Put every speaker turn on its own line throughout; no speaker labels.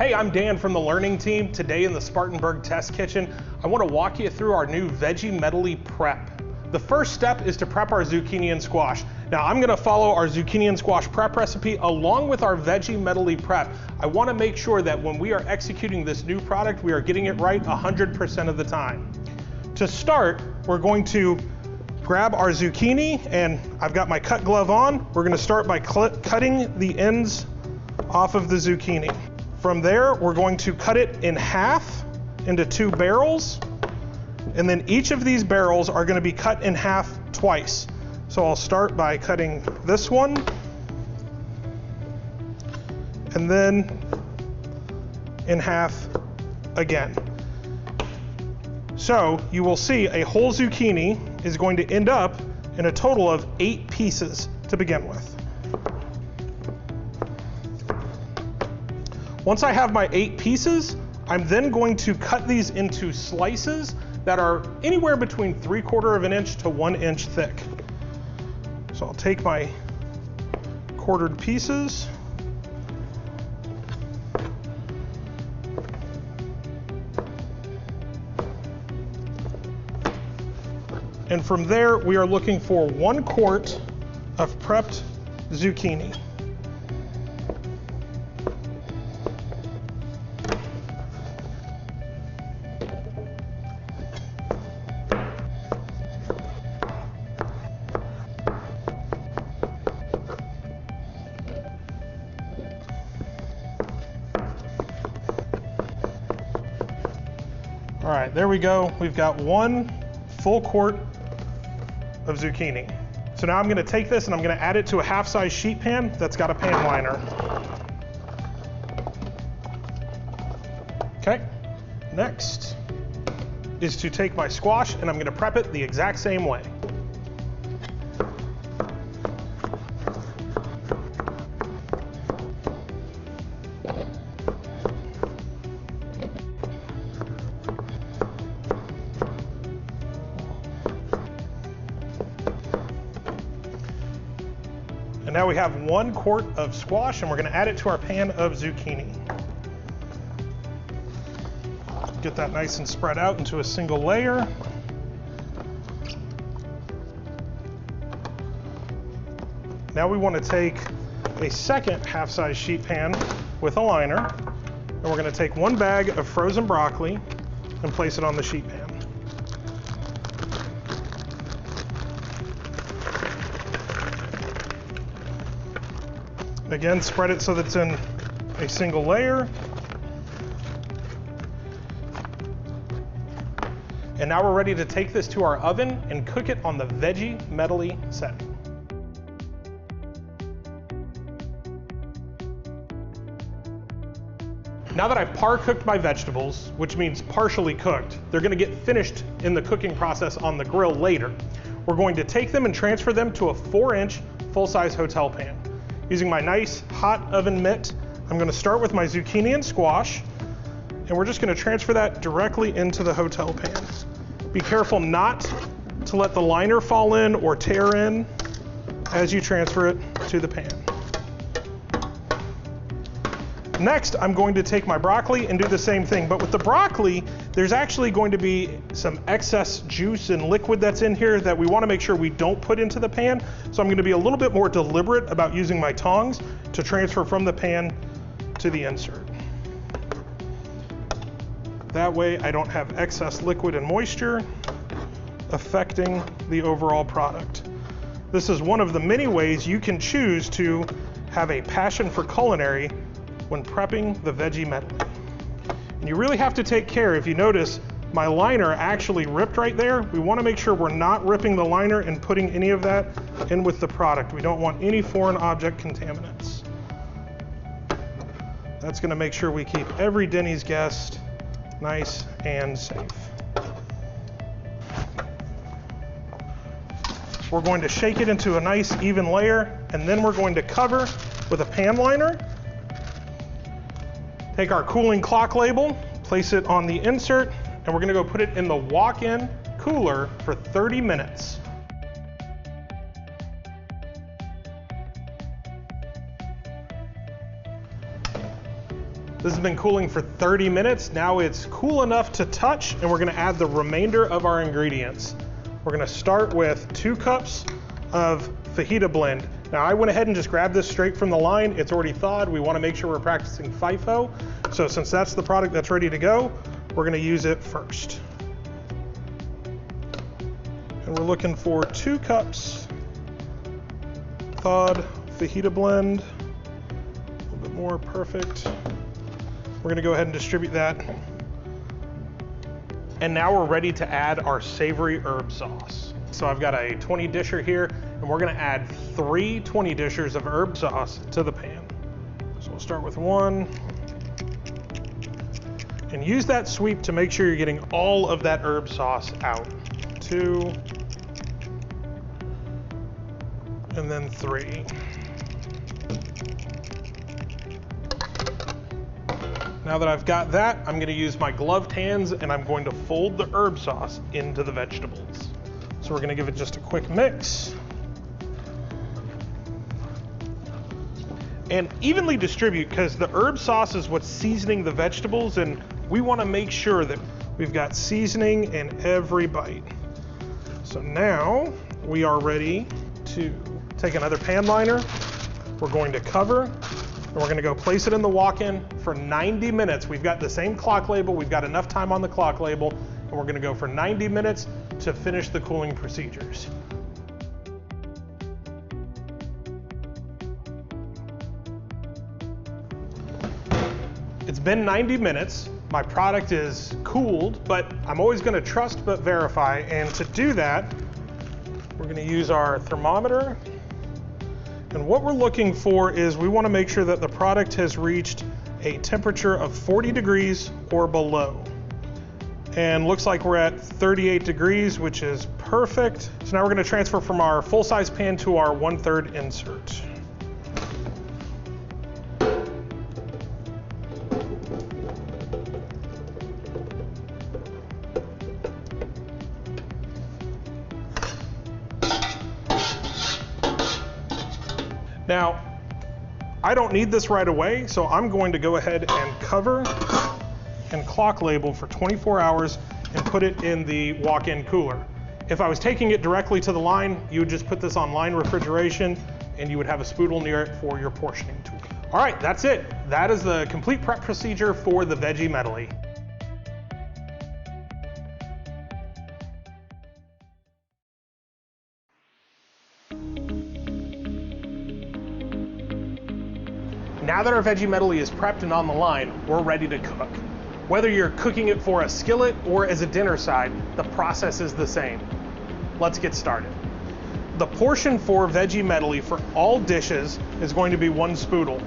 Hey, I'm Dan from the Learning Team. Today in the Spartanburg Test Kitchen, I want to walk you through our new Veggie Medley prep. The first step is to prep our zucchini and squash. Now I'm going to follow our zucchini and squash prep recipe along with our Veggie Medley prep. I want to make sure that when we are executing this new product, we are getting it right 100% of the time. To start, we're going to grab our zucchini, and I've got my cut glove on. We're going to start by cutting the ends off of the zucchini. From there, we're going to cut it in half into 2 barrels, and then each of these barrels are going to be cut in half twice. So I'll start by cutting this one, and then in half again. So you will see a whole zucchini is going to end up in a total of 8 pieces to begin with. Once I have my 8 pieces, I'm then going to cut these into slices that are anywhere between 3/4 of an inch to 1 inch thick. So I'll take my quartered pieces, and from there we are looking for 1 quart of prepped zucchini. All right, there we go. We've got 1 full quart of zucchini. So now I'm gonna take this and I'm gonna add it to a half-size sheet pan that's got a pan liner. Okay, next is to take my squash and I'm gonna prep it the exact same way. And now we have 1 quart of squash and we're going to add it to our pan of zucchini. Get that nice and spread out into a single layer. Now we want to take a second half-size sheet pan with a liner, and we're going to take 1 bag of frozen broccoli and place it on the sheet pan. Again, spread it so that it's in a single layer. And now we're ready to take this to our oven and cook it on the Veggie Medley setting. Now that I've par-cooked my vegetables, which means partially cooked, they're gonna get finished in the cooking process on the grill later. We're going to take them and transfer them to a 4-inch full-size hotel pan. Using my nice hot oven mitt, I'm going to start with my zucchini and squash, and we're just going to transfer that directly into the hotel pan. Be careful not to let the liner fall in or tear in as you transfer it to the pan. Next, I'm going to take my broccoli and do the same thing, but with the broccoli, there's actually going to be some excess juice and liquid that's in here that we want to make sure we don't put into the pan. So I'm going to be a little bit more deliberate about using my tongs to transfer from the pan to the insert. That way I don't have excess liquid and moisture affecting the overall product. This is one of the many ways you can choose to have a passion for culinary when prepping the Veggie Medley. And you really have to take care. If you notice, my liner actually ripped right there. We want to make sure we're not ripping the liner and putting any of that in with the product. We don't want any foreign object contaminants. That's going to make sure we keep every Denny's guest nice and safe. We're going to shake it into a nice even layer, and then we're going to cover with a pan liner. Take our cooling clock label, place it on the insert, and we're gonna go put it in the walk-in cooler for 30 minutes. This has been cooling for 30 minutes. Now it's cool enough to touch, and we're gonna add the remainder of our ingredients. We're gonna start with 2 cups of fajita blend. Now I went ahead and just grabbed this straight from the line. It's already thawed. We wanna make sure we're practicing FIFO. So since that's the product that's ready to go, we're gonna use it first. And we're looking for 2 cups thawed fajita blend. A little bit more, perfect. We're gonna go ahead and distribute that. And now we're ready to add our savory herb sauce. So I've got a 20 disher here, and we're gonna add 3 20 dishers of herb sauce to the pan. So we'll start with 1. And use that sweep to make sure you're getting all of that herb sauce out. 2. And then 3. Now that I've got that, I'm gonna use my gloved hands and I'm going to fold the herb sauce into the vegetables. So we're gonna give it just a quick mix. And evenly distribute, because the herb sauce is what's seasoning the vegetables, and we wanna make sure that we've got seasoning in every bite. So now we are ready to take another pan liner. We're going to cover, and we're gonna go place it in the walk-in for 90 minutes. We've got the same clock label, we've got enough time on the clock label, and we're gonna go for 90 minutes to finish the cooling procedures. It's been 90 minutes. My product is cooled, but I'm always gonna trust but verify, and to do that, we're gonna use our thermometer. And what we're looking for is we want to make sure that the product has reached a temperature of 40 degrees or below. And looks like we're at 38 degrees, which is perfect. So now we're going to transfer from our full-size pan to our 1/3 insert. Now, I don't need this right away, so I'm going to go ahead and cover and clock label for 24 hours and put it in the walk-in cooler. If I was taking it directly to the line, you would just put this on line refrigeration and you would have a spoodle near it for your portioning tool. All right, that's it. That is the complete prep procedure for the veggie medley. Now that our veggie medley is prepped and on the line, we're ready to cook. Whether you're cooking it for a skillet or as a dinner side, the process is the same. Let's get started. The portion for veggie medley for all dishes is going to be 1 spoodle.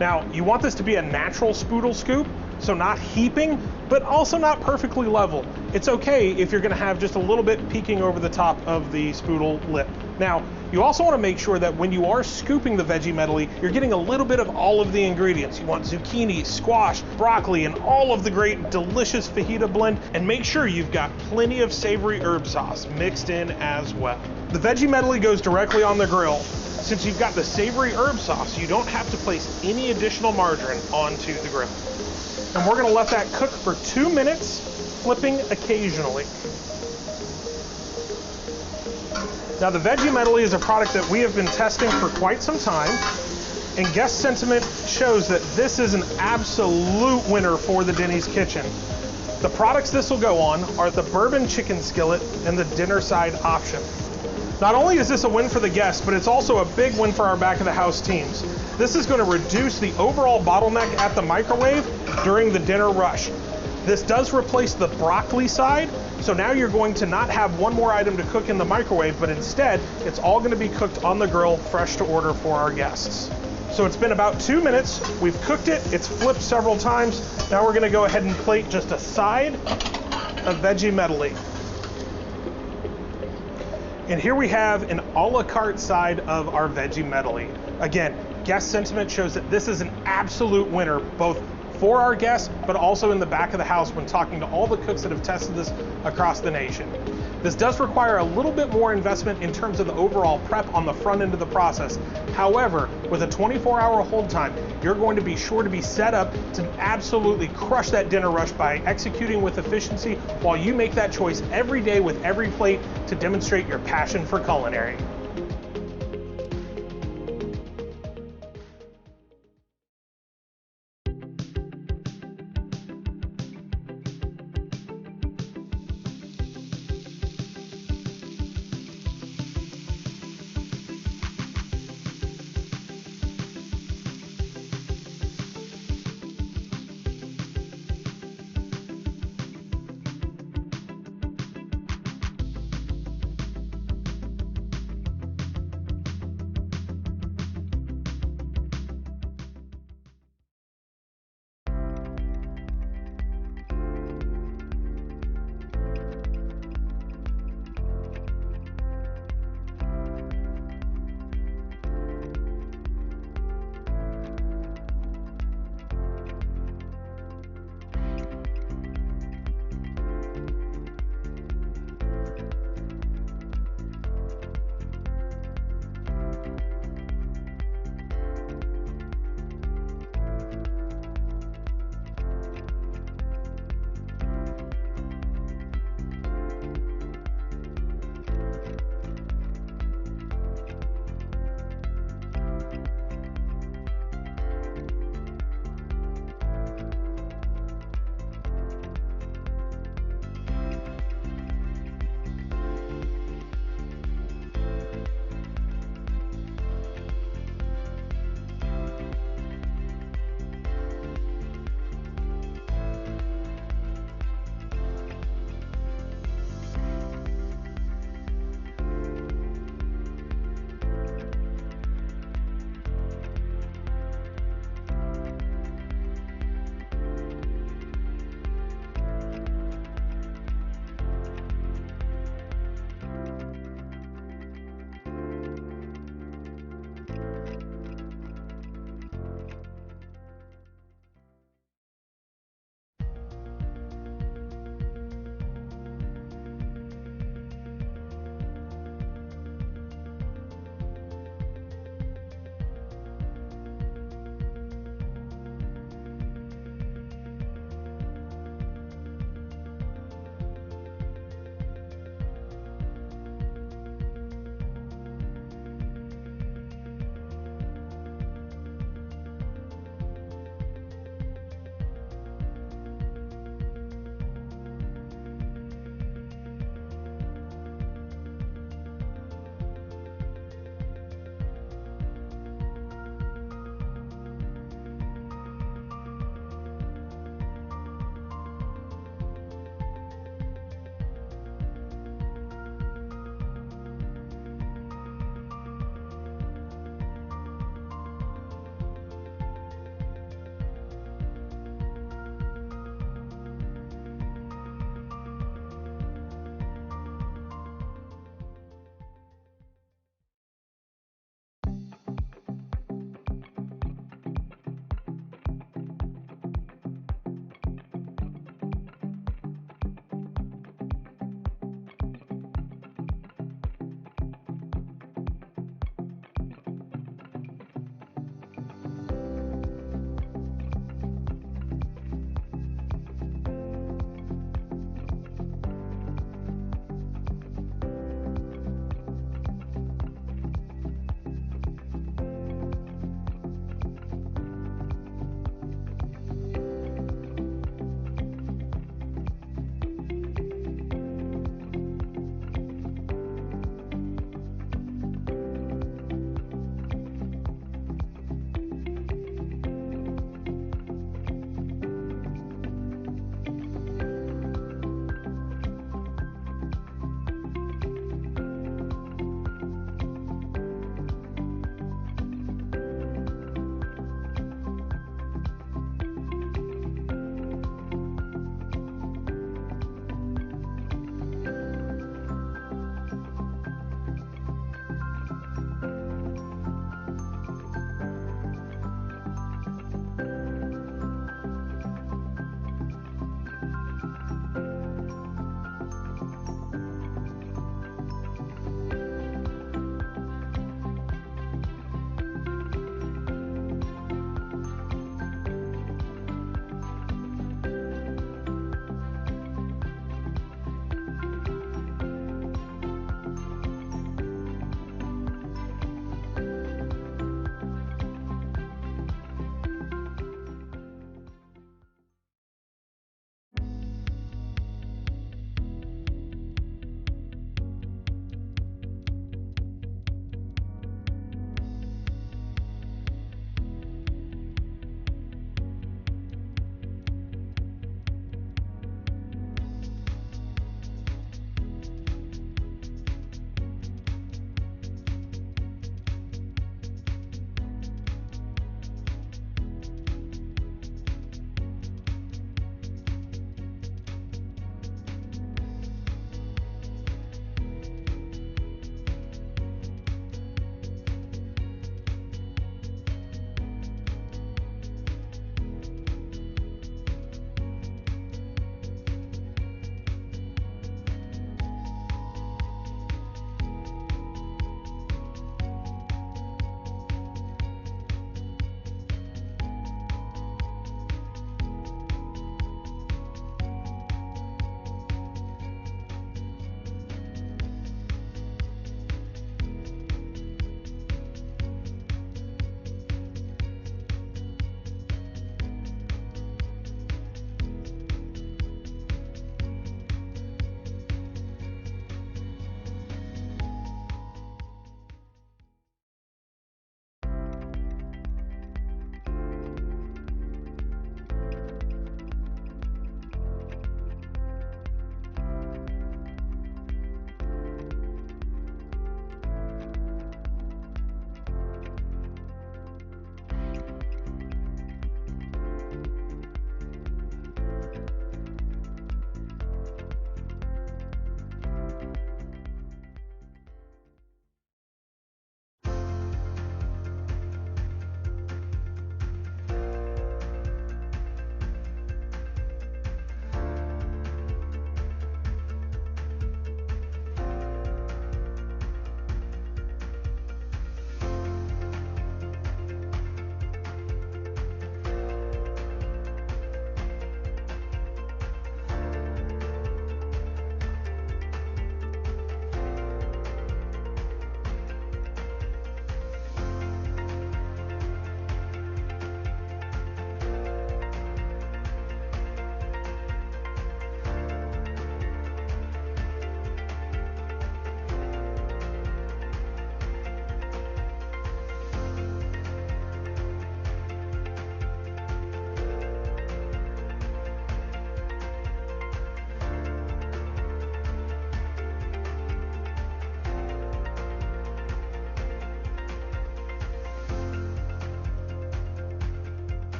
Now, you want this to be a natural spoodle scoop, so not heaping, but also not perfectly level. It's okay if you're gonna have just a little bit peeking over the top of the spoodle lip. Now, you also wanna make sure that when you are scooping the veggie medley, you're getting a little bit of all of the ingredients. You want zucchini, squash, broccoli, and all of the great delicious fajita blend, and make sure you've got plenty of savory herb sauce mixed in as well. The veggie medley goes directly on the grill. Since you've got the savory herb sauce, you don't have to place any additional margarine onto the grill. And we're gonna let that cook for 2 minutes, flipping occasionally. Now the veggie medley is a product that we have been testing for quite some time, and guest sentiment shows that this is an absolute winner for the Denny's kitchen. The products this will go on are the bourbon chicken skillet and the dinner side option. Not only is this a win for the guests, but it's also a big win for our back of the house teams. This is going to reduce the overall bottleneck at the microwave during the dinner rush. This does replace the broccoli side, so now you're going to not have one more item to cook in the microwave, but instead it's all going to be cooked on the grill, fresh to order for our guests. So it's been about 2 minutes, we've cooked it, it's flipped several times. Now we're going to go ahead and plate just a side of veggie medley. And here we have an a la carte side of our veggie medley. Again, guest sentiment shows that this is an absolute winner, both for our guests, but also in the back of the house when talking to all the cooks that have tested this across the nation. This does require a little bit more investment in terms of the overall prep on the front end of the process. However, with a 24-hour hold time, you're going to be sure to be set up to absolutely crush that dinner rush by executing with efficiency while you make that choice every day with every plate to demonstrate your passion for culinary.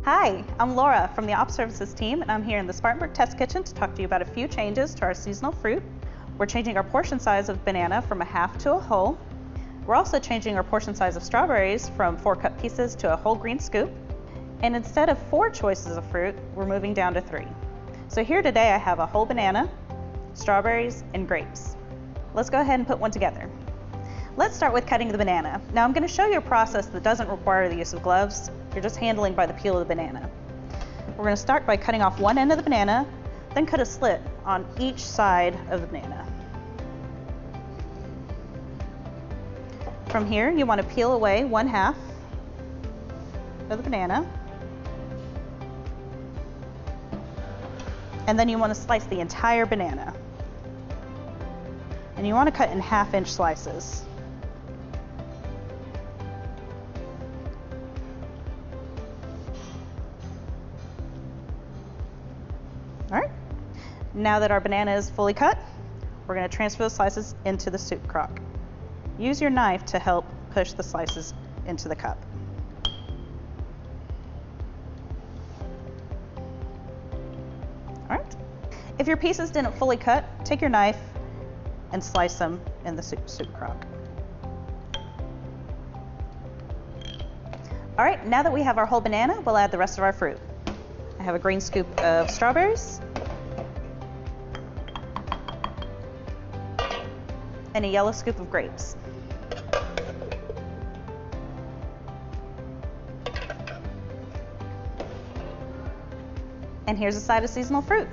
Hi, I'm Laura from the Op Services team, and I'm here in the Spartanburg Test Kitchen to talk to you about a few changes to our seasonal fruit. We're changing our portion size of banana from a half to a whole. We're also changing our portion size of strawberries from 4 cup pieces to a whole green scoop. And instead of 4 choices of fruit, we're moving down to 3. So here today I have a whole banana, strawberries, and grapes. Let's go ahead and put one together. Let's start with cutting the banana. Now I'm going to show you a process that doesn't require the use of gloves. You're just handling by the peel of the banana. We're going to start by cutting off one end of the banana, then cut a slit on each side of the banana. From here, you want to peel away 1/2 of the banana. And then you want to slice the entire banana. And you want to cut in 1/2-inch slices. All right, now that our banana is fully cut, we're going to transfer the slices into the soup crock. Use your knife to help push the slices into the cup. All right, if your pieces didn't fully cut, take your knife and slice them in the soup crock. All right, now that we have our whole banana, we'll add the rest of our fruit. I have a green scoop of strawberries and a yellow scoop of grapes. And here's a side of seasonal fruit.